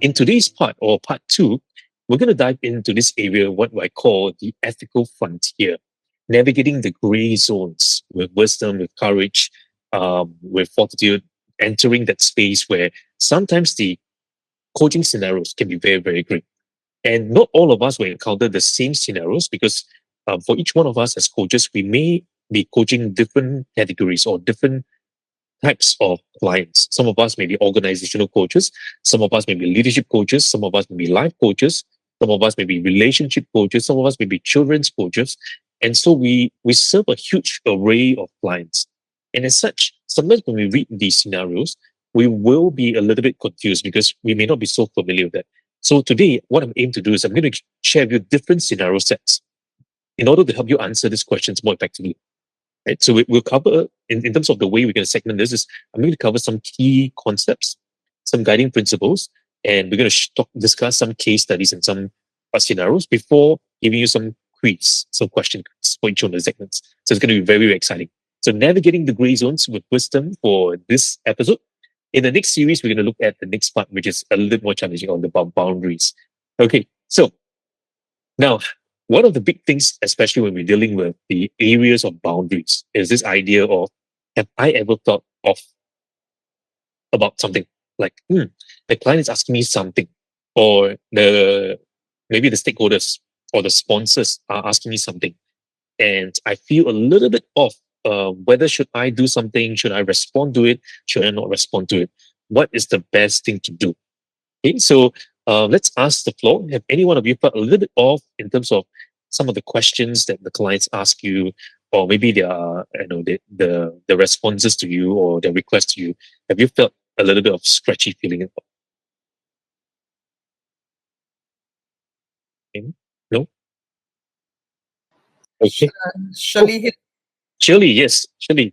In today's part, or part two, we're going to dive into this area, what I call the ethical frontier, navigating the gray zones with wisdom, with courage, with fortitude, entering that space where sometimes the coaching scenarios can be very, very great. And not all of us will encounter the same scenarios because for each one of us as coaches, we may be coaching different categories or different types of clients. Some of us may be organizational coaches, some of us may be leadership coaches, some of us may be life coaches, some of us may be relationship coaches, some of us may be children's coaches. And so we serve a huge array of clients. And as such, sometimes when we read these scenarios, we will be a little bit confused because we may not be so familiar with that. So today, what I'm aiming to do is I'm going to share with you different scenario sets in order to help you answer these questions more effectively. Right? So we'll cover, in terms of the way we're going to segment this, is I'm going to cover some key concepts, some guiding principles, and we're going to discuss some case studies and some scenarios before giving you some quiz, some question for each of the segments. So it's going to be very, very exciting. So navigating the gray zones with wisdom for this episode. In the next series, we're going to look at the next part, which is a little bit more challenging on the boundaries. Okay, so now, one of the big things, especially when we're dealing with the areas of boundaries, is this idea of, have I ever thought of about something? Like, the client is asking me something, or maybe the stakeholders or the sponsors are asking me something, and I feel a little bit off. Whether should I do something? Should I respond to it? Should I not respond to it? What is the best thing to do? Okay, so let's ask the floor. Have any one of you felt a little bit off in terms of some of the questions that the clients ask you, or maybe their, the responses to you or their requests to you? Have you felt a little bit of scratchy feeling? Okay. No? Okay. Shirley here. Shirley, yes. Shirley.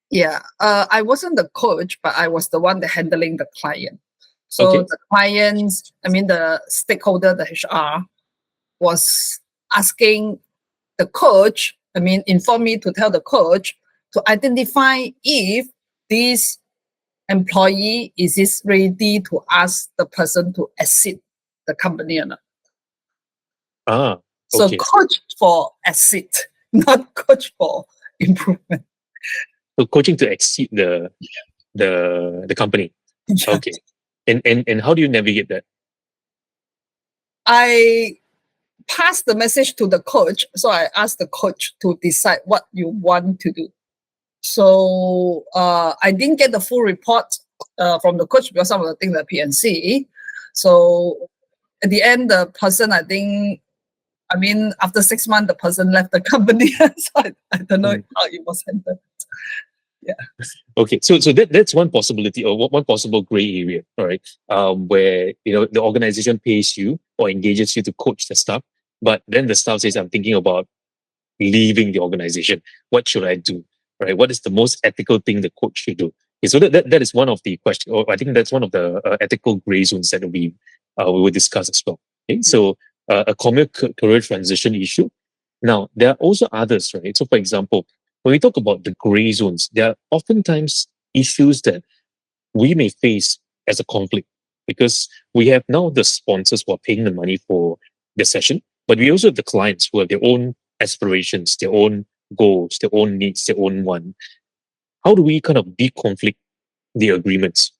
Yeah, I wasn't the coach, but I was the one that handling the client. So Okay. the clients, the stakeholder, the HR, was asking the coach, inform me to tell the coach to identify if this employee is ready to ask the person to exit the company or not. So Okay. coach for exit, not coach for improvement. So coaching to exceed the company. Yes. Okay. And how do you navigate that? I passed the message to the coach. So I asked the coach to decide what you want to do. So I didn't get the full report from the coach because some of the things are PNC. So at the end, the person, after 6 months, the person left the company. So I don't know how it was handled. Yeah. Okay, so that's one possibility, or one possible gray area, all right, where the organization pays you or engages you to coach the staff, but then the staff says, "I'm thinking about leaving the organization. What should I do? Right? What is the most ethical thing the coach should do?" Okay, so that is one of the questions, or I think that's one of the ethical gray zones that we will discuss as well. Okay, so a common career transition issue. Now there are also others, right? So for example, when we talk about the gray zones, there are oftentimes issues that we may face as a conflict because we have now the sponsors who are paying the money for the session, but we also have the clients who have their own aspirations, their own goals, their own needs, their own want. How do we kind of deconflict the agreements?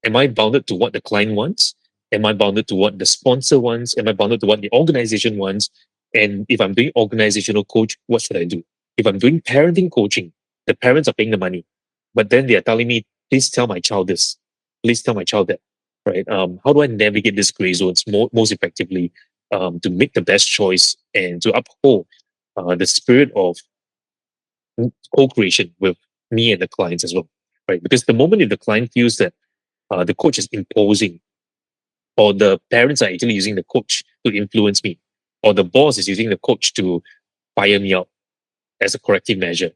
Am I bounded to what the client wants? Am I bounded to what the sponsor wants? Am I bounded to what the organization wants? And if I'm doing organizational coach, what should I do? If I'm doing parenting coaching, the parents are paying the money, but then they are telling me, please tell my child this, please tell my child that, right? How do I navigate these gray zones most effectively to make the best choice and to uphold the spirit of co-creation with me and the clients as well, right? Because the moment if the client feels that the coach is imposing, or the parents are actually using the coach to influence me, or the boss is using the coach to fire me out as a corrective measure,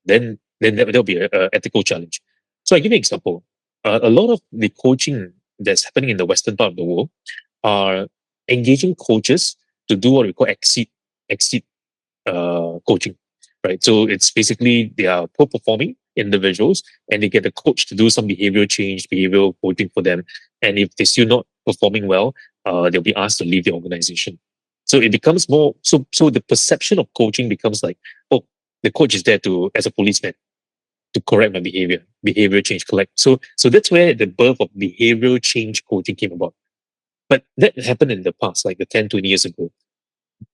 then there'll be a ethical challenge. So I give you an example. A lot of the coaching that's happening in the Western part of the world are engaging coaches to do what we call exit coaching, right? So it's basically they are poor performing individuals and they get the coach to do some behavioral change, behavioral coaching for them. And if they're still not performing well, they'll be asked to leave the organization. So it becomes more so the perception of coaching becomes like, oh, the coach is there to as a policeman to correct my behavior, behavioral change collect. So that's where the birth of behavioral change coaching came about. But that happened in the past, like the 10, 20 years ago.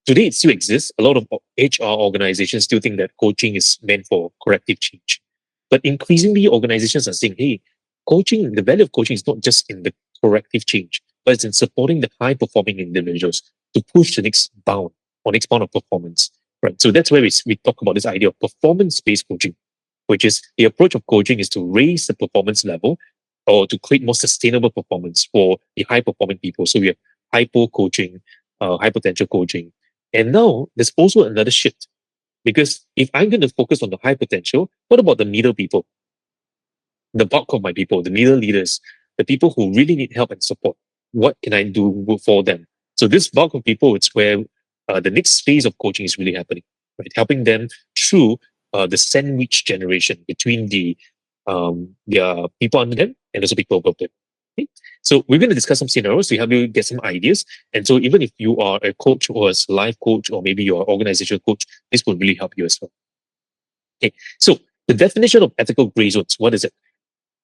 Today it still exists. A lot of HR organizations still think that coaching is meant for corrective change. But increasingly organizations are saying, hey, coaching, the value of coaching is not just in the corrective change, but it's in supporting the high performing individuals to push the next bound or next bound of performance. Right. So that's where we talk about this idea of performance-based coaching, which is the approach of coaching is to raise the performance level or to create more sustainable performance for the high performing people. So we have hypo coaching, high potential coaching. And now there's also another shift because if I'm going to focus on the high potential, what about the middle people, the bulk of my people, the middle leaders, the people who really need help and support? What can I do for them? So this bulk of people, it's where the next phase of coaching is really happening, right? Helping them through the sandwich generation between their people under them and also people above them. Okay? So we're going to discuss some scenarios to help you get some ideas. And so even if you are a coach or a life coach or maybe you're an organizational coach, this will really help you as well. Okay. So the definition of ethical gray zones, what is it?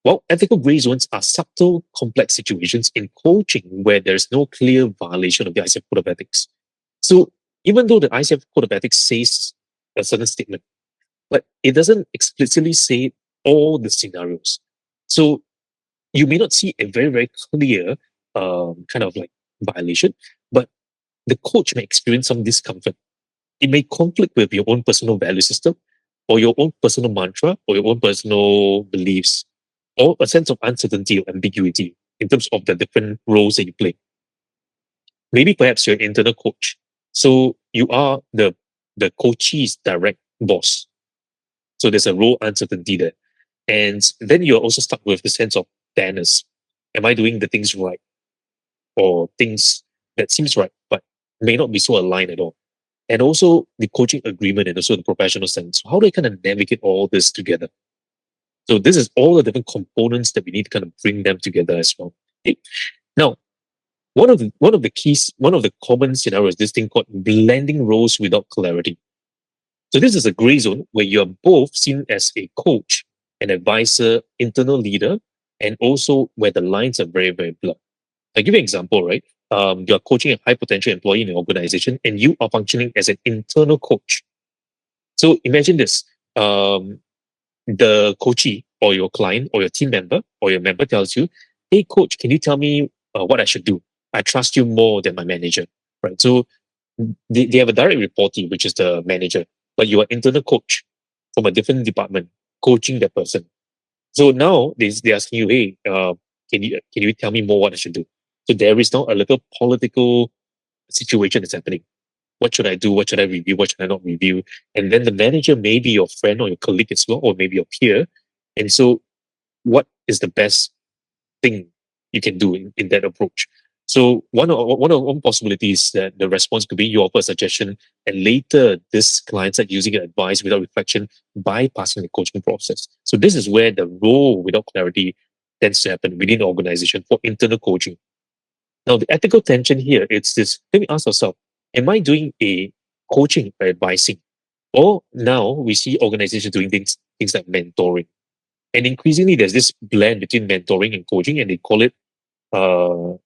Well, ethical gray zones are subtle, complex situations in coaching where there's no clear violation of the ICF Code of Ethics. So even though the ICF Code of Ethics says a certain statement, but it doesn't explicitly say all the scenarios. So you may not see a very, very clear kind of like violation, but the coach may experience some discomfort. It may conflict with your own personal value system or your own personal mantra or your own personal beliefs or a sense of uncertainty or ambiguity in terms of the different roles that you play. Maybe perhaps you're an internal coach. So you are the coachee's direct boss. So there's a role uncertainty there. And then you're also stuck with the sense of fairness. Am I doing the things right? Or things that seems right, but may not be so aligned at all. And also the coaching agreement and also the professional sense. So how do I kind of navigate all this together? So this is all the different components that we need to kind of bring them together as well. Okay. Now, one of the common scenarios, this thing called blending roles without clarity. So this is a gray zone where you're both seen as a coach, an advisor, internal leader, and also where the lines are very, very blurred. I'll give you an example, right? You're coaching a high potential employee in an organization and you are functioning as an internal coach. So imagine this. The coachee or your client or your team member or your member tells you, hey, coach, can you tell me what I should do? I trust you more than my manager, right? So they have a direct reportee, which is the manager, but you are internal coach from a different department coaching that person. So now they're asking you, hey, can you tell me more what I should do? So there is now a little political situation that's happening. What should I do? What should I review? What should I not review? And then the manager may be your friend or your colleague as well, or maybe your peer. And so what is the best thing you can do in that approach? So one possibility is that the response could be you offer a suggestion and later this client start using your advice without reflection, bypassing the coaching process. So this is where the role without clarity tends to happen within the organization for internal coaching. Now, the ethical tension here, it's this, let me ask ourselves, am I doing a coaching or advising? Or now we see organizations doing things like mentoring. And increasingly, there's this blend between mentoring and coaching, and they call it uh,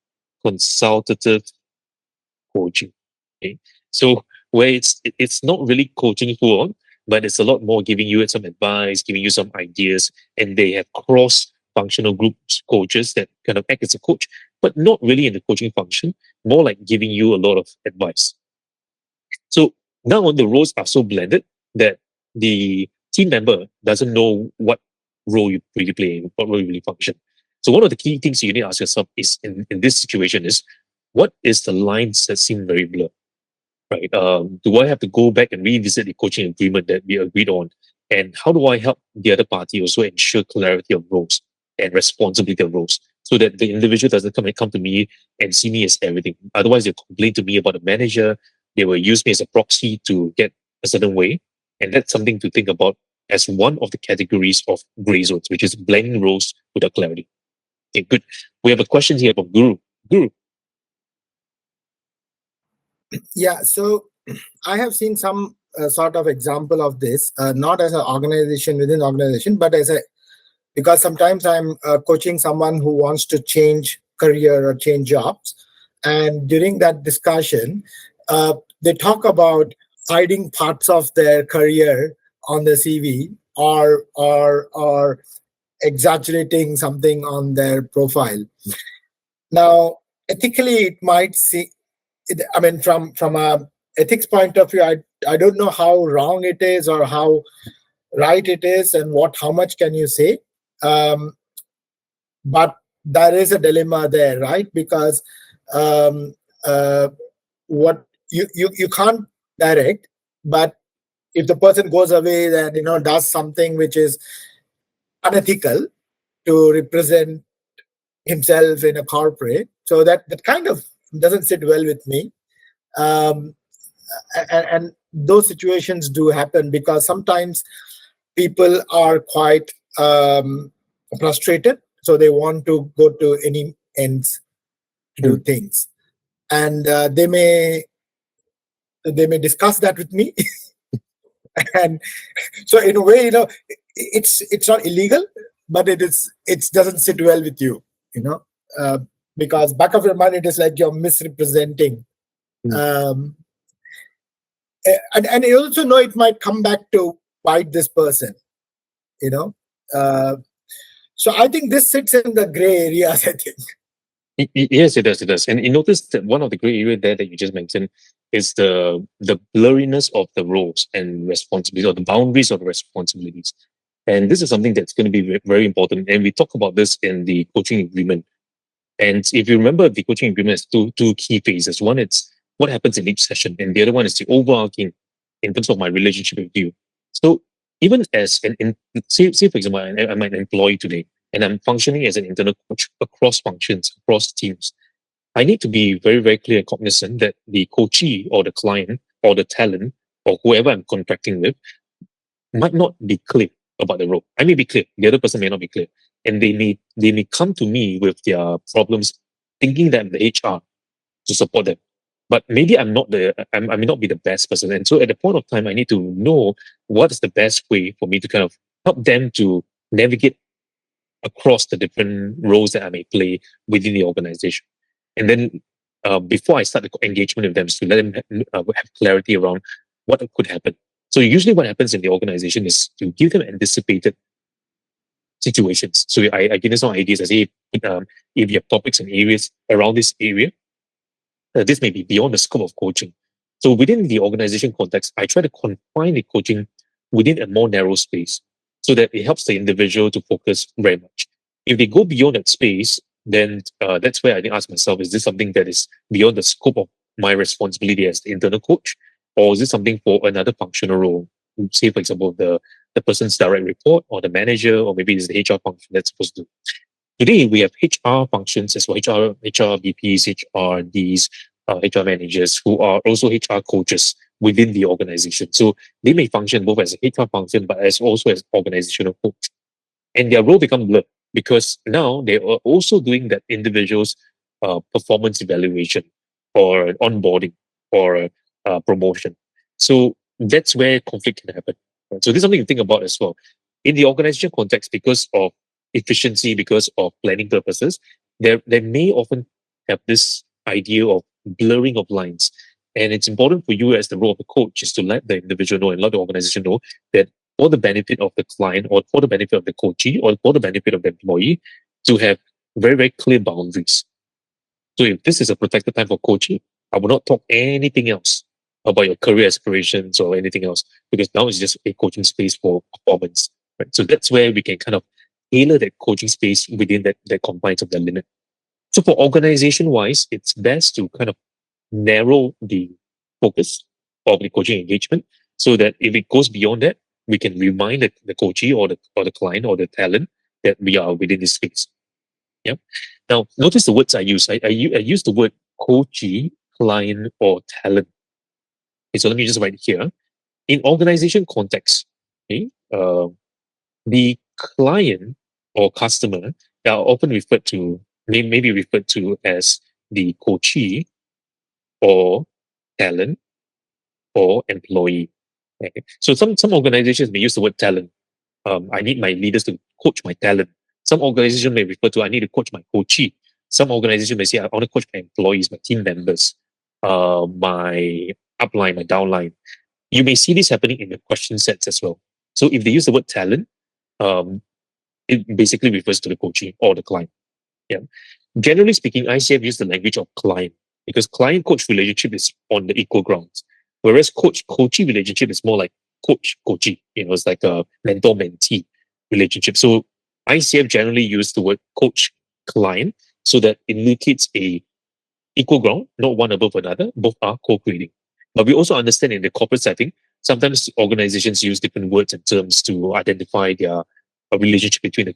consultative coaching. Okay? So where it's not really coaching full on, but it's a lot more giving you some advice, giving you some ideas, and they have cross-functional groups coaches that kind of act as a coach, but not really in the coaching function, more like giving you a lot of advice. So now the roles are so blended that the team member doesn't know what role you really play, what role you really function. So one of the key things you need to ask yourself is in this situation is what is the lines that seem very blurred, right? Do I have to go back and revisit the coaching agreement that we agreed on? And how do I help the other party also ensure clarity of roles and responsibility of roles so that the individual doesn't come to me and see me as everything. Otherwise, they'll complain to me about the manager. They will use me as a proxy to get a certain way. And that's something to think about as one of the categories of gray zones, which is blending roles without clarity. Okay, good. We have a question here from Guru. Guru. Yeah, so I have seen some sort of example of this, not as an organization within organization, but as a because sometimes I'm coaching someone who wants to change career or change jobs, and during that discussion, they talk about hiding parts of their career on the CV or exaggerating something on their profile. Now, ethically, it might see I mean, from a ethics point of view, I don't know how wrong it is or how right it is, and how much can you say? Um, but there is a dilemma there, right? Because um, uh, what you can't direct, but if the person goes away and does something which is unethical to represent himself in a corporate, so that kind of doesn't sit well with me. Um, and those situations do happen because sometimes people are quite frustrated, so they want to go to any ends to do things, and they may discuss that with me. And so in a way, it's not illegal, but it doesn't sit well with you, you know uh, because back of your mind it is like you're misrepresenting. um, and you also know it might come back to bite this person, you know. Uh, so I think this sits in the gray areas, I think. Yes, it does. It does. And you notice that one of the gray area there that you just mentioned is the blurriness of the roles and responsibilities, or the boundaries of the responsibilities. And this is something that's going to be very important. And we talk about this in the coaching agreement. And if you remember, the coaching agreement has two key phases. One, it's what happens in each session, and the other one is the overarching in terms of my relationship with you. So even as say for example, I'm an employee today, and I'm functioning as an internal coach across functions, across teams. I need to be very, very clear and cognizant that the coachee or the client or the talent or whoever I'm contracting with might not be clear about the role. I may be clear, the other person may not be clear. And they may come to me with their problems thinking that I'm the HR to support them. But maybe I may not be the best person. And so at the point of time, I need to know what is the best way for me to kind of help them to navigate across the different roles that I may play within the organization. And then before I start the engagement with them, to let them have clarity around what could happen. So usually what happens in the organization is to give them anticipated situations. So I give them some ideas. I say, if you have topics and areas around this area, this may be beyond the scope of coaching. So within the organization context, I try to confine the coaching within a more narrow space so that it helps the individual to focus very much. If they go beyond that space, then that's where I think ask myself, is this something that is beyond the scope of my responsibility as the internal coach? Or is this something for another functional role? Say, for example, the person's direct report or the manager, or maybe it's the HR function that's supposed to do. Today, we have HR functions as well, HR VPs, HRDs, HR managers who are also HR coaches within the organization. So they may function both as a HR function, but as also as organizational coach. And their role become blurred because now they are also doing that individual's performance evaluation or onboarding or promotion. So that's where conflict can happen. Right? So this is something to think about as well. In the organization context, because of efficiency, because of planning purposes, there may often have this idea of blurring of lines. And it's important for you as the role of the coach is to let the individual know and let the organization know that for the benefit of the client or for the benefit of the coachee or for the benefit of the employee to have very, very clear boundaries. So if this is a protected time for coaching, I will not talk anything else about your career aspirations or anything else because now it's just a coaching space for performance. Right? So that's where we can kind of tailor that coaching space within that confines of the limit. So for organization wise, it's best to kind of narrow the focus of the coaching engagement so that if it goes beyond that, we can remind the coachee or the client or the talent that we are within this space. Yeah. Now, notice the words I use. I use the word coachee, client, or talent. Okay, so let me just write it here. In organization context, okay, uh, the client or customer are often referred to, maybe referred to as the coachee or talent or employee. Okay. So some organizations may use the word talent. I need my leaders to coach my talent. Some organizations may refer to I need to coach my coachee. Some organizations may say I want to coach my employees, my team members, my upline, my downline. You may see this happening in the question sets as well. So if they use the word talent, um, it basically refers to the coachee or the client. Yeah. Generally speaking, ICF use the language of client because client-coach relationship is on the equal grounds, whereas coach-coachee relationship is more like coach-coachee. It's like a mentor-mentee relationship. So ICF generally use the word coach-client so that it indicates a equal ground, not one above another. Both are co-creating. But we also understand in the corporate setting, sometimes organizations use different words and terms to identify their relationship between the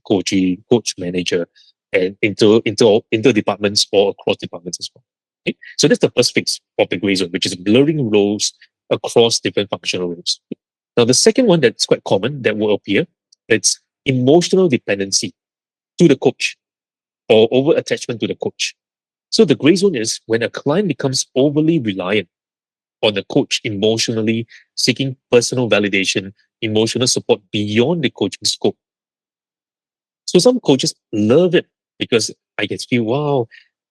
coachee, coach manager, and inter departments or across departments as well. Okay? So that's the first phase of the gray zone, which is blurring roles across different functional roles. Now, the second one that's quite common that will appear, it's emotional dependency to the coach or over attachment to the coach. So the gray zone is when a client becomes overly reliant on the coach emotionally, seeking personal validation, emotional support beyond the coaching scope. So some coaches love it because I can feel, wow,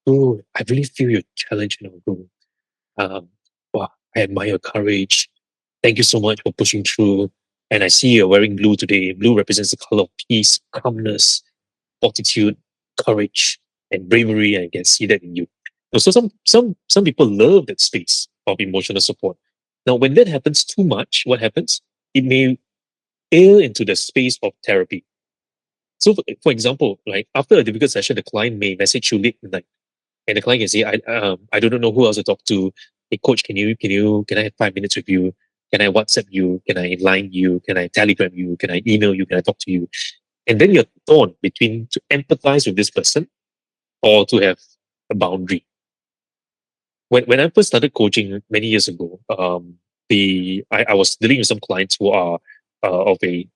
oh, I really feel your challenge, bro. Um, wow, I admire your courage. Thank you so much for pushing through. And I see you're wearing blue today. Blue represents the color of peace, calmness, fortitude, courage, and bravery. I can see that in you. So some people love that space of emotional support. Now, when that happens too much, what happens? It may ail into the space of therapy. So, for example, like after a difficult session, the client may message you late at night, and the client can say, I don't know who else to talk to. Hey, coach, can I have 5 minutes with you? Can I WhatsApp you? Can I line you? Can I Telegram you? Can I email you? Can I talk to you?" And then you're torn between to empathize with this person or to have a boundary. When I first started coaching many years ago, I was dealing with some clients who are of a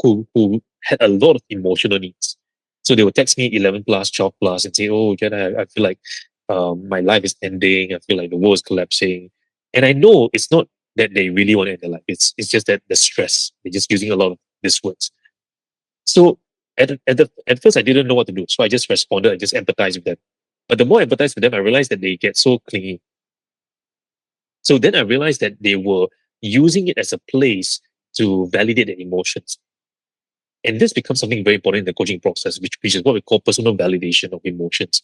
who had a lot of emotional needs. So they would text me 11 plus, 12 plus and say, "Oh, Jedi, I feel like my life is ending. I feel like the world is collapsing." And I know it's not that they really want to end their life. It's just that the stress. They're just using a lot of these words. So at first I didn't know what to do. So I just responded. I just empathized with them. But the more I empathized with them, I realized that they get so clingy. So then I realized that they were using it as a place to validate their emotions. And this becomes something very important in the coaching process, which is what we call personal validation of emotions.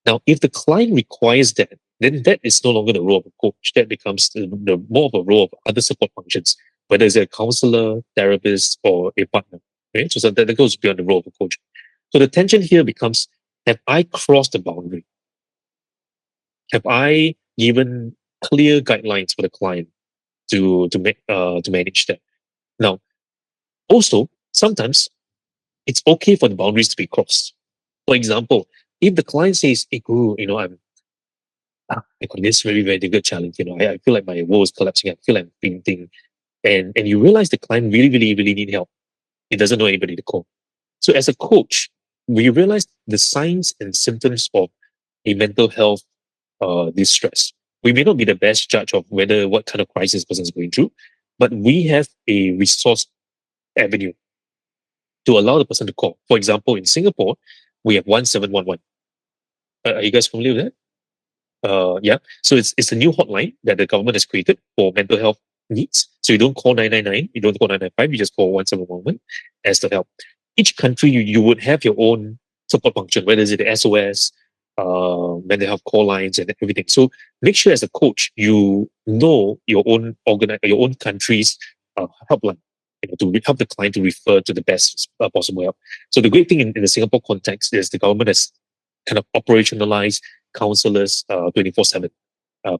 Now, if the client requires that, then that is no longer the role of a coach. That becomes the more of a role of other support functions, whether it's a counselor, therapist, or a partner. Right? So that goes beyond the role of a coach. So the tension here becomes: have I crossed the boundary? Have I given clear guidelines for the client to manage that? Now, also sometimes it's okay for the boundaries to be crossed. For example, if the client says, "Hey, Guru, I got this very, very difficult challenge. I feel like my world is collapsing. I feel like I'm fainting," and you realize the client really, really, really need help. He doesn't know anybody to call. So as a coach, we realize the signs and symptoms of a mental health distress. We may not be the best judge of what kind of crisis person is going through, but we have a resource avenue to allow the person to call. For example, in Singapore, we have 1711. Are you guys familiar with that? Yeah. So it's a new hotline that the government has created for mental health needs. So you don't call 999, you don't call 995, you just call 1711 as the help. Each country, you would have your own support function, whether it's the SOS, mental health call lines and everything. So make sure as a coach, you know your own country's helpline, to help the client to refer to the best possible help. So the great thing in the Singapore context is the government has kind of operationalized counselors 24/7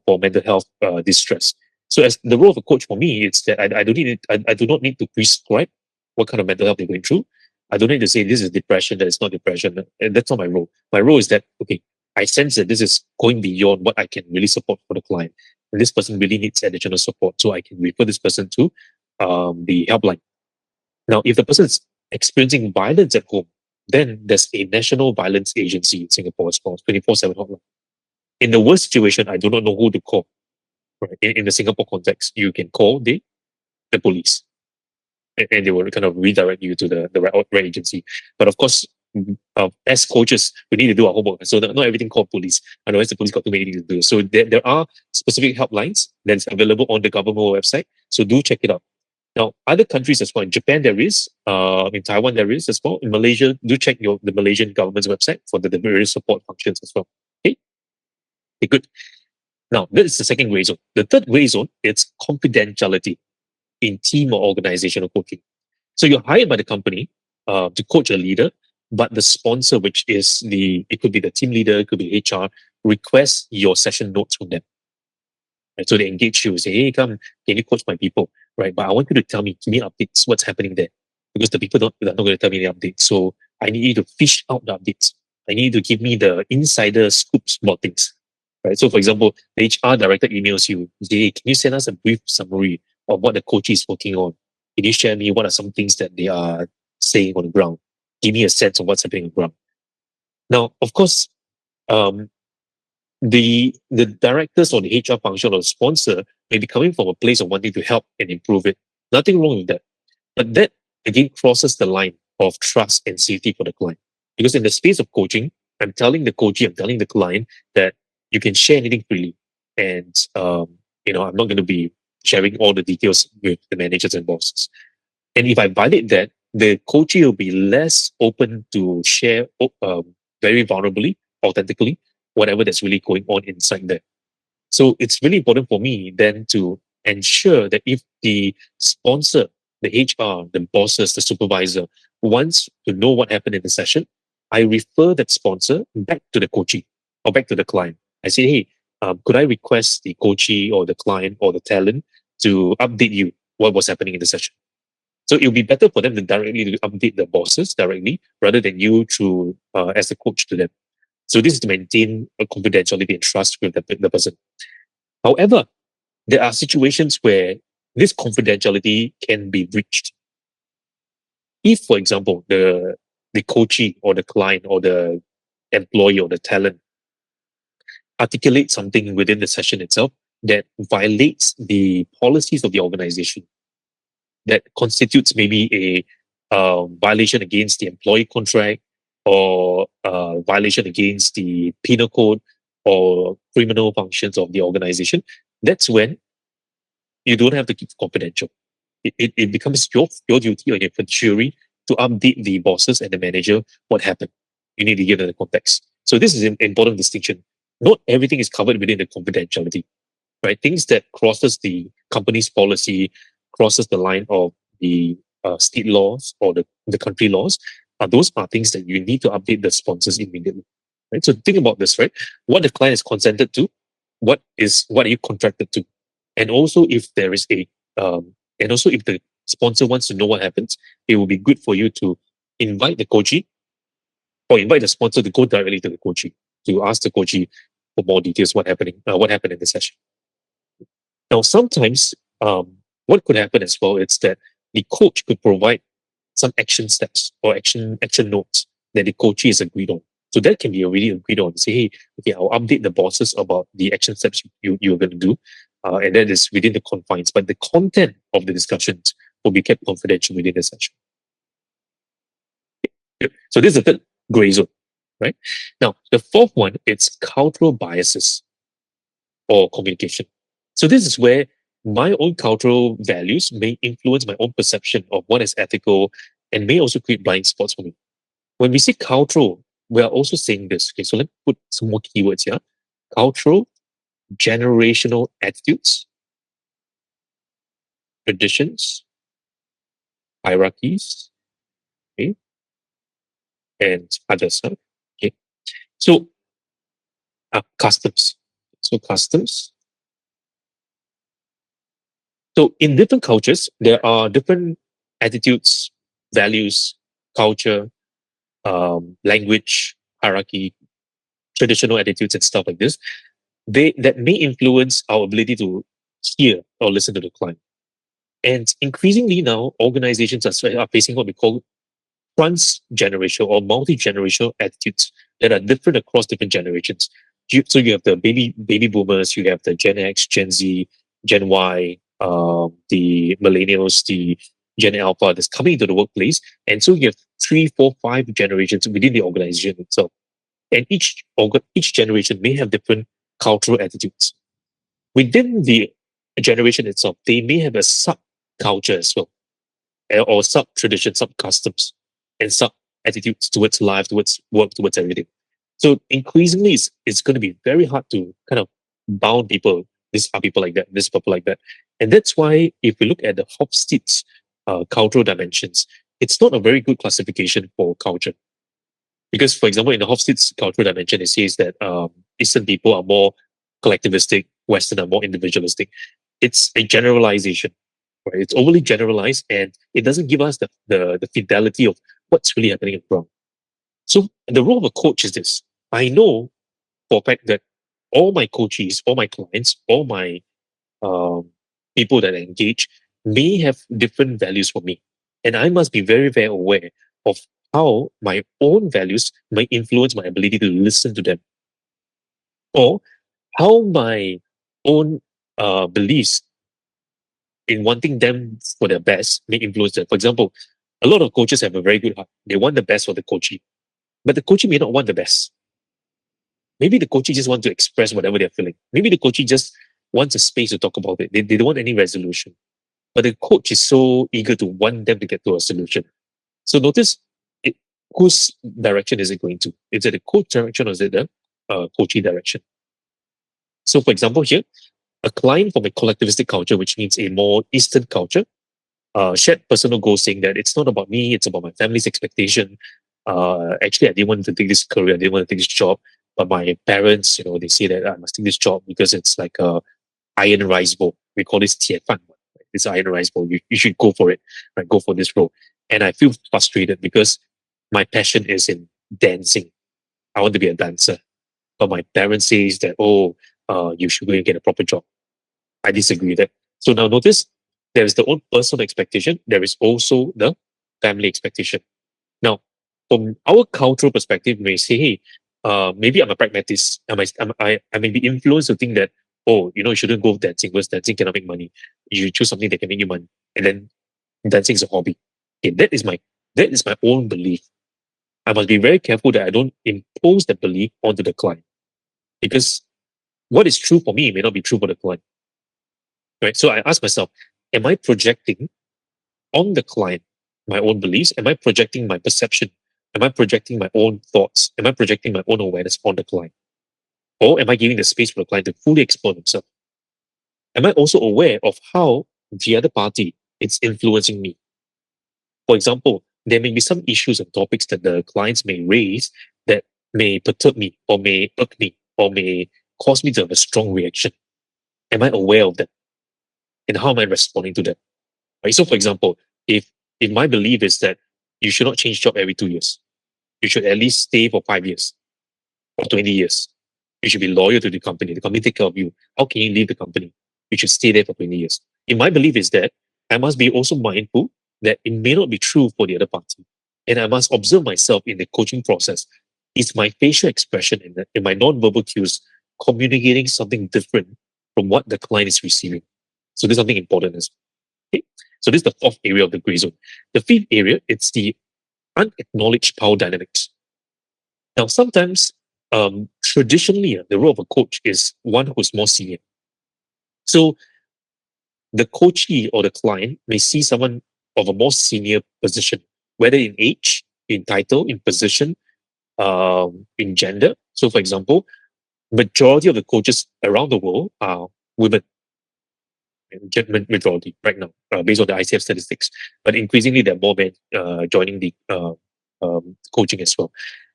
for mental health distress. So as the role of a coach for me, it's that I do not need to prescribe what kind of mental health they're going through. I don't need to say this is depression, that it's not depression. And that's not my role. My role is that, okay, I sense that this is going beyond what I can really support for the client. And this person really needs additional support. So I can refer this person to the helpline. Now, if the person is experiencing violence at home, then there's a national violence agency in Singapore. It's called 24/7 hotline. In the worst situation, I do not know who to call. Right? In the Singapore context, you can call the police, and they will kind of redirect you to the right agency. But of course, as coaches, we need to do our homework. So not everything called police. Otherwise, the police got too many things to do. So there are specific helplines that's available on the government website. So do check it out. Now, other countries as well. In Japan, there is. In Taiwan, there is as well. In Malaysia, do check the Malaysian government's website for the various support functions as well. Okay, good. Now, this is the second gray zone. The third gray zone, it's confidentiality in team or organizational coaching. So you're hired by the company to coach a leader, but the sponsor, which is it could be the team leader, it could be HR, requests your session notes from them. Right? So they engage you, say, hey, come, can you coach my people? Right? But I want you to give me updates, what's happening there. Because the people they're not going to tell me the updates. So I need you to fish out the updates. I need you to give me the insider scoops about things. Right? So for example, the HR director emails you, say, hey, can you send us a brief summary of what the coach is working on? Can you share me what are some things that they are saying on the ground? Give me a sense of what's happening on the ground. Now, of course, um, the directors or the HR function or the sponsor may be coming from a place of wanting to help and improve it. Nothing wrong with that. But that again crosses the line of trust and safety for the client. Because in the space of coaching, I'm telling the coachee, I'm telling the client that you can share anything freely. And I'm not going to be sharing all the details with the managers and bosses. And if I violate that, the coachee will be less open to share very vulnerably, authentically, whatever that's really going on inside there. So it's really important for me then to ensure that if the sponsor, the HR, the bosses, the supervisor wants to know what happened in the session, I refer that sponsor back to the coachee or back to the client. I say, hey, could I request the coachee or the client or the talent to update you what was happening in the session? So it'll be better for them to directly update the bosses directly rather than you through as a coach to them. So this is to maintain a confidentiality and trust with the person. However, there are situations where this confidentiality can be breached. If, for example, the coachee or the client or the employee or the talent articulate something within the session itself that violates the policies of the organization, that constitutes maybe a violation against the employee contract or violation against the penal code or criminal functions of the organization, that's when you don't have to keep confidential. It becomes your duty or your fiduciary to update the bosses and the manager what happened. You need to give them the context. So this is an important distinction. Not everything is covered within the confidentiality, right? Things that crosses the company's policy, crosses the line of the state laws or the country laws, those are things that you need to update the sponsors immediately. Right? So think about this, right? What the client is consented to, what are you contracted to? And also if there is and also if the sponsor wants to know what happens, it will be good for you to invite the coachee or invite the sponsor to go directly to the coachee to ask the coachee for more details what happened in the session. Now, sometimes what could happen as well is that the coach could provide some action steps or action notes that the coachee is agreed on. So that can be already agreed on. Say, hey, okay, I'll update the bosses about the action steps you're going to do, and that is within the confines. But the content of the discussions will be kept confidential within the session. So this is the third gray zone, right? Now, the fourth one, it's cultural biases or communication. So this is where my own cultural values may influence my own perception of what is ethical and may also create blind spots for me. When we say cultural, we are also saying this. Okay, so let's put some more keywords here. Cultural, generational attitudes, traditions, hierarchies, okay, and others. Okay, so customs. So customs. So in different cultures, there are different attitudes, values, culture, language, hierarchy, traditional attitudes, and stuff like this. That may influence our ability to hear or listen to the client. And increasingly now, organizations are facing what we call trans-generational or multi-generational attitudes that are different across different generations. So you have the baby boomers, you have the Gen X, Gen Z, Gen Y, the millennials, the Gen Alpha that's coming into the workplace. And so you have three, four, five generations within the organization itself. And each generation may have different cultural attitudes. Within the generation itself, they may have a sub-culture as well, or sub-tradition, sub-customs, and sub-attitudes towards life, towards work, towards everything. So increasingly, it's going to be very hard to kind of bound people. These are people like that, this people like that. And that's why if we look at the Hofstede's cultural dimensions, it's not a very good classification for culture. Because, for example, in the Hofstede's cultural dimension, it says that Eastern people are more collectivistic, Western are more individualistic. It's a generalization, right? It's overly generalized, and it doesn't give us the fidelity of what's really happening in ground. So the role of a coach is this. I know for a fact that all my coaches, all my clients, all my um, people that I engage may have different values for me. And I must be very, very aware of how my own values may influence my ability to listen to them, or how my own beliefs in wanting them for their best may influence them. For example, a lot of coaches have a very good heart. They want the best for the coachee, but the coachee may not want the best. Maybe the coachee just want to express whatever they're feeling. Maybe the coachee just wants a space to talk about it. They don't want any resolution. But the coach is so eager to want them to get to a solution. So notice it, whose direction is it going to? Is it the coach direction or is it the coachee direction? So for example here, a client from a collectivistic culture, which means a more Eastern culture, shared personal goals saying that it's not about me, it's about my family's expectation. Actually, I didn't want to take this career, I didn't want to take this job, but my parents, they say that I must take this job because it's like a iron rice bowl. We call this 铁饭碗. It's an iron rice bowl. You should go for it, right? Go for this role. And I feel frustrated because my passion is in dancing. I want to be a dancer. But my parents says that, oh, you should go and get a proper job. I disagree with that. So now notice there is the own personal expectation. There is also the family expectation. Now, from our cultural perspective, we may say, hey, maybe I'm a pragmatist. I may be influenced to think that, oh, you shouldn't go dancing because dancing cannot make money. You choose something that can make you money. And then dancing is a hobby. Okay, that is my own belief. I must be very careful that I don't impose that belief onto the client. Because what is true for me may not be true for the client. Right? So I ask myself, am I projecting on the client my own beliefs? Am I projecting my perception? Am I projecting my own thoughts? Am I projecting my own awareness on the client? Or am I giving the space for the client to fully explore themselves? Am I also aware of how the other party is influencing me? For example, there may be some issues and topics that the clients may raise that may perturb me or may irk me or may cause me to have a strong reaction. Am I aware of that? And how am I responding to that? Right? So, for example, if my belief is that you should not change job every 2 years, you should at least stay for 5 years or 20 years. You should be loyal to the company take care of you. How can you leave the company? You should stay there for 20 years. If my belief is that, I must be also mindful that it may not be true for the other party. And I must observe myself in the coaching process. Is my facial expression and my non-verbal cues communicating something different from what the client is receiving? So there's something important as well. Okay? So this is the fourth area of the gray zone. The fifth area, it's the unacknowledged power dynamics. Now, sometimes traditionally, the role of a coach is one who's more senior. So the coachee or the client may see someone of a more senior position, whether in age, in title, in position, in gender. So, for example, majority of the coaches around the world are women. Majority right now, based on the ICF statistics. But increasingly, there are more men joining the coaching as well.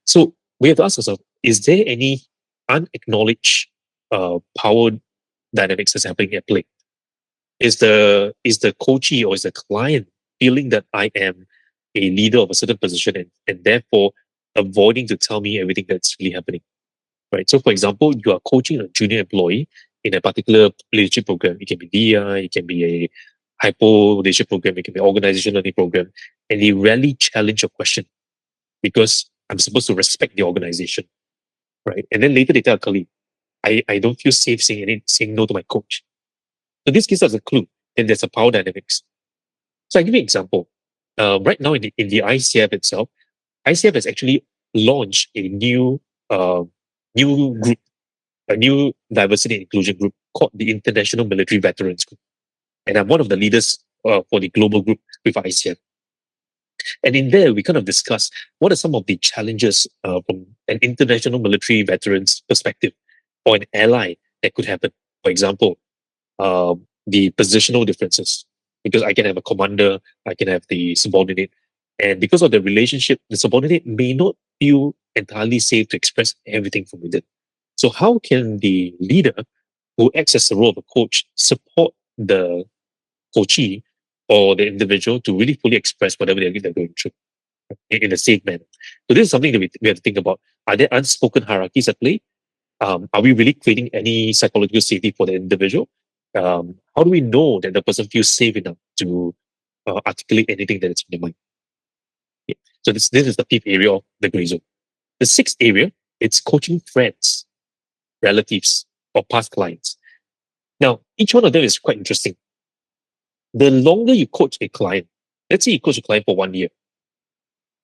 So we have to ask ourselves: is there any unacknowledged power dynamics that's happening at play? Is the coachee or is the client feeling that I am a leader of a certain position and therefore avoiding to tell me everything that's really happening? Right. So, for example, you are coaching a junior employee in a particular leadership program. It can be DI, it can be a hypo leadership program, it can be organizational learning program, and they rarely challenge a question because I'm supposed to respect the organization, right? And then later they tell a colleague, I don't feel safe saying no to my coach. So this gives us a clue, and there's a power dynamics. So I give you an example. Right now in the ICF itself, ICF has actually launched a uh, new group, a new diversity and inclusion group called the International Military Veterans Group. And I'm one of the leaders for the global group with ICF. And in there, we kind of discuss what are some of the challenges from an international military veterans perspective or an ally that could happen. For example, the positional differences, because I can have a commander, I can have the subordinate, and because of the relationship, the subordinate may not feel entirely safe to express everything from within. So how can the leader who acts as the role of a coach support the coachee or the individual to really fully express whatever they're going through in a safe manner? So this is something that we have to think about. Are there unspoken hierarchies at play? Are we really creating any psychological safety for the individual? How do we know that the person feels safe enough to articulate anything that is in their mind? Yeah. So this is the fifth area of the gray zone. The sixth area, it's coaching friends, relatives, or past clients. Now, each one of them is quite interesting. The longer you coach a client, let's say you coach a client for 1 year,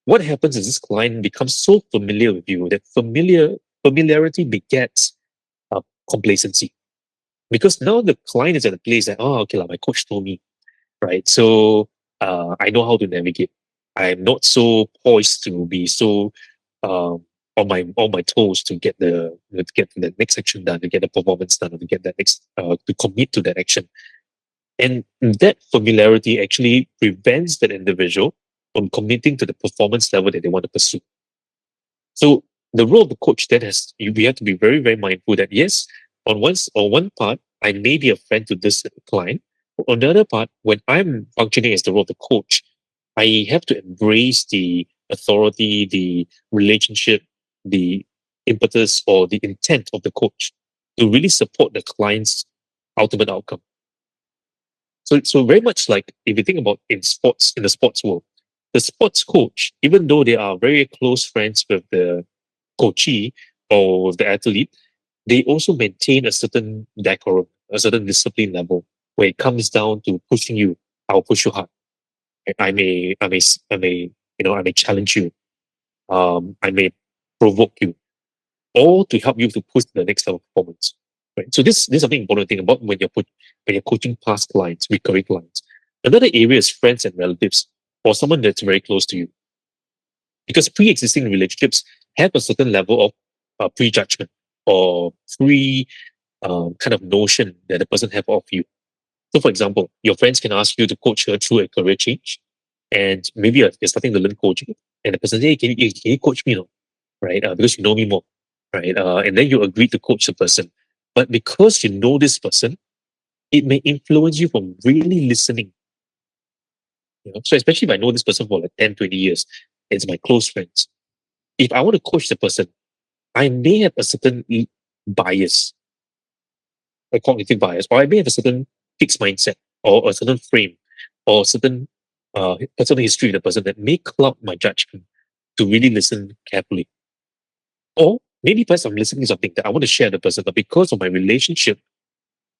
what happens is this client becomes so familiar with you that familiarity begets complacency. Because now the client is at a place that, oh, okay, my coach told me, right? So I know how to navigate. I'm not so poised to be so on my toes to get the next action done, to get the performance done, or to get that next to commit to that action. And that familiarity actually prevents that individual from committing to the performance level that they want to pursue. So the role of the coach then we have to be very, very mindful that yes, on one part, I may be a friend to this client. On the other part, when I'm functioning as the role of the coach, I have to embrace the authority, the relationship, the impetus or the intent of the coach to really support the client's ultimate outcome. So very much like if you think about in the sports world, the sports coach, even though they are very close friends with the coachee or with the athlete, they also maintain a certain decorum, a certain discipline level where it comes down to pushing you. I'll push you hard. I may challenge you. I may provoke you, all to help you to push to the next level of performance. Right. So this is something important thing about when you're coaching past clients, recurring clients. Another area is friends and relatives, or someone that's very close to you. Because pre-existing relationships have a certain level of prejudgment or pre kind of notion that the person have of you. So, for example, your friends can ask you to coach her through a career change, and maybe you're starting to learn coaching, and the person says, "Hey, can you coach me now?" Right? Because you know me more, right? And then you agree to coach the person, but because you know this person, it may influence you from really listening. You know? So, especially if I know this person for like 10, 20 years, it's my close friends. If I want to coach the person, I may have a certain bias, a cognitive bias, or I may have a certain fixed mindset or a certain frame or certain personal history of the person that may cloud my judgment to really listen carefully. Or maybe perhaps I'm listening to something that I want to share with the person, but because of my relationship,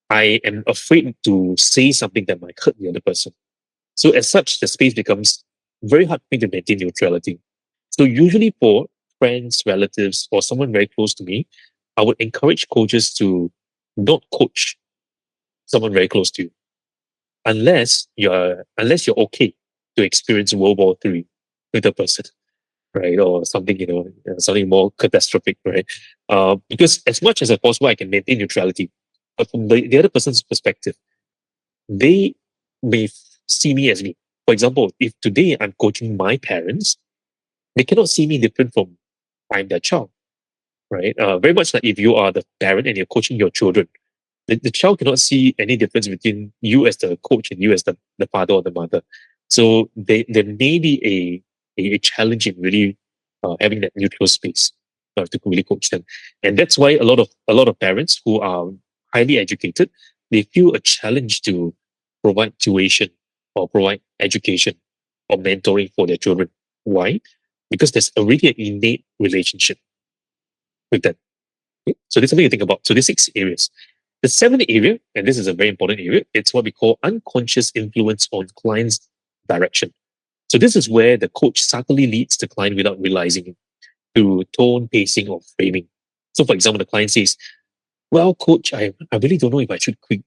I am afraid to say something that might hurt the other person. So as such, the space becomes very hard for me to maintain neutrality. So usually for friends, relatives, or someone very close to me, I would encourage coaches to not coach someone very close to you unless you're okay to experience World War III with a person, right? Or something, something more catastrophic, right? Because as much as possible, I can maintain neutrality. But from the other person's perspective, they may see me as me. For example, if today I'm coaching my parents, they cannot see me different from I'm their child, right? Very much like if you are the parent and you're coaching your children, the child cannot see any difference between you as the coach and you as the father or the mother. So there may be a challenge in really having that neutral space to really coach them. And that's why a lot of parents who are highly educated, they feel a challenge to provide tuition or provide education or mentoring for their children. Why? Because there's already an innate relationship with them. Okay? So there's something to think about. So there's 6 areas. The 7th area, and this is a very important area, it's what we call unconscious influence on clients' direction. So this is where the coach subtly leads the client without realizing it through tone, pacing, or framing. So for example, the client says, well, coach, I really don't know if I should quit.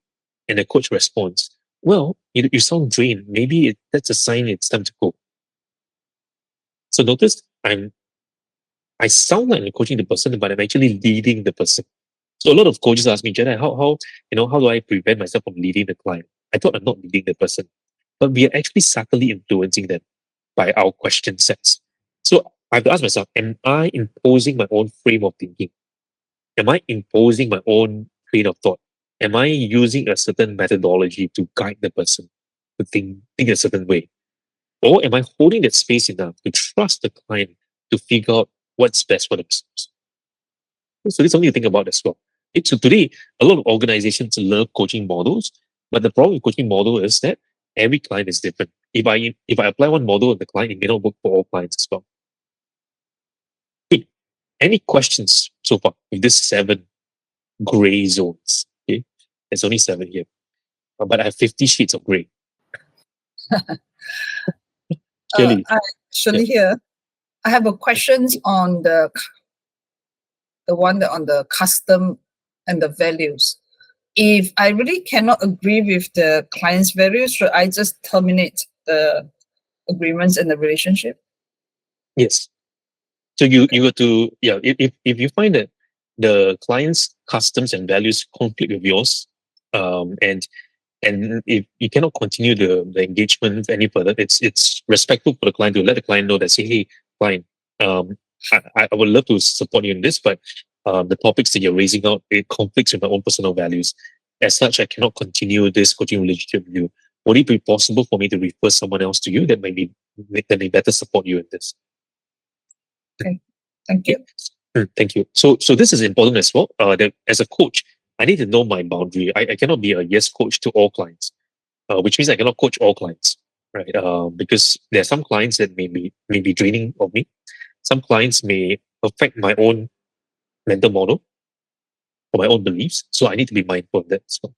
And the coach responds, well, you sound drained. Maybe that's a sign it's time to go. So notice I sound like I'm coaching the person, but I'm actually leading the person. So a lot of coaches ask me, Jedi, how do I prevent myself from leading the client? I thought I'm not leading the person, but we are actually subtly influencing them by our question sets. So I have to ask myself, am I imposing my own frame of thinking? Am I imposing my own train of thought? Am I using a certain methodology to guide the person to think a certain way? Or am I holding that space enough to trust the client to figure out what's best for themselves? So there's something to think about as well. So today, a lot of organizations love coaching models, but the problem with coaching model is that every client is different. If I apply one model on the client, it may not work for all clients as well. Good. Any questions so far with this 7 gray zones? Okay, there's only 7 here, but I have 50 sheets of gray. Clearly, Actually, here I have a questions on the one that on the custom and the values. If I really cannot agree with the client's values, should I just terminate the agreements and the relationship? yes. So you got to, yeah, if you find that the client's customs and values conflict with yours, and if you cannot continue the engagement any further, it's respectful for the client to let the client know that, say, hey, client, I would love to support you in this, but the topics that you're raising out, it conflicts with my own personal values. As such, I cannot continue this coaching relationship with you. Would it be possible for me to refer someone else to you that may better support you in this? Okay, thank you. Thank you. So this is important as well. That as a coach, I need to know my boundary. I cannot be a yes coach to all clients, which means I cannot coach all clients, right? Because there are some clients that may be draining of me. Some clients may affect my own mental model or my own beliefs. So I need to be mindful of that as well.